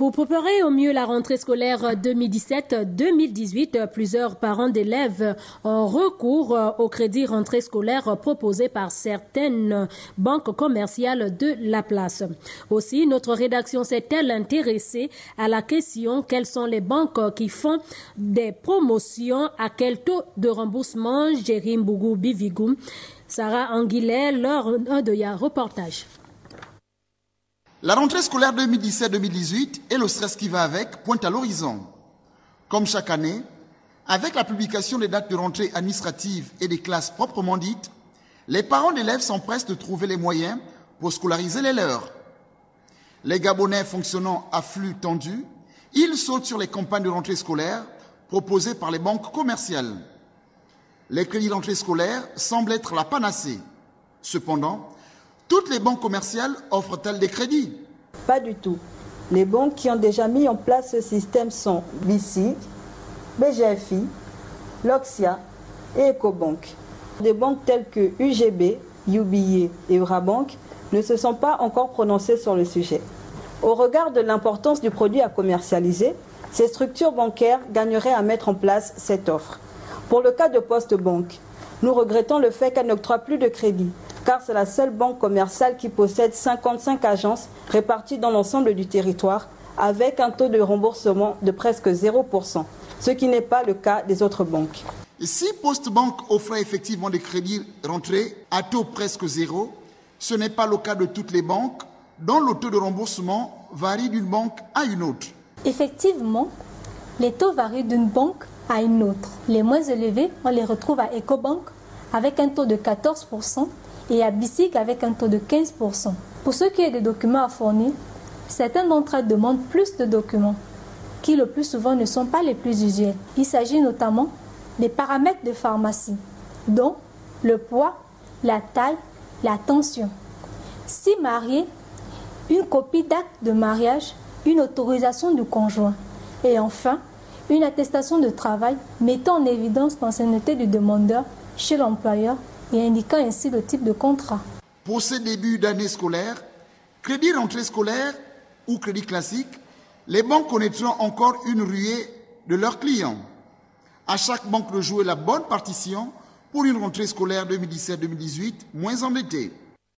Pour préparer au mieux la rentrée scolaire 2017-2018, plusieurs parents d'élèves ont recours au crédit rentrée scolaire proposé par certaines banques commerciales de la place. Aussi, notre rédaction s'est-elle intéressée à la question: quelles sont les banques qui font des promotions, à quel taux de remboursement? Jérim Bougou Bivigou, Sarah Anguillet, lors d'un reportage. La rentrée scolaire 2017-2018 et le stress qui va avec pointent à l'horizon. Comme chaque année, avec la publication des dates de rentrée administrative et des classes proprement dites, les parents d'élèves s'empressent de trouver les moyens pour scolariser les leurs. Les Gabonais fonctionnant à flux tendu, ils sautent sur les campagnes de rentrée scolaire proposées par les banques commerciales. Les crédits de rentrée scolaire semblent être la panacée. Cependant, toutes les banques commerciales offrent-elles des crédits? Pas du tout. Les banques qui ont déjà mis en place ce système sont BICIC, BGFI, Loxia et Ecobank. Des banques telles que UGB, UBA et Eurabank ne se sont pas encore prononcées sur le sujet. Au regard de l'importance du produit à commercialiser, ces structures bancaires gagneraient à mettre en place cette offre. Pour le cas de Postbank, nous regrettons le fait qu'elle n'octroie plus de crédit, car c'est la seule banque commerciale qui possède 55 agences réparties dans l'ensemble du territoire, avec un taux de remboursement de presque 0%, ce qui n'est pas le cas des autres banques. Si Postbank offrait effectivement des crédits rentrés à taux presque zéro, ce n'est pas le cas de toutes les banques, dont le taux de remboursement varie d'une banque à une autre. Effectivement, les taux varient d'une banque à une autre. Les moins élevés, on les retrouve à Ecobank avec un taux de 14%, et à BICIC avec un taux de 15%. Pour ce qui est des documents à fournir, certains d'entre eux demandent plus de documents, qui le plus souvent ne sont pas les plus usuels. Il s'agit notamment des paramètres de pharmacie, dont le poids, la taille, la tension. Si marié, une copie d'acte de mariage, une autorisation du conjoint, et enfin, une attestation de travail mettant en évidence l'ancienneté du demandeur chez l'employeur et indiquant ainsi le type de contrat. Pour ces débuts d'année scolaire, crédit rentrée scolaire ou crédit classique, les banques connaîtront encore une ruée de leurs clients. À chaque banque de jouer la bonne partition pour une rentrée scolaire 2017-2018 moins endettée.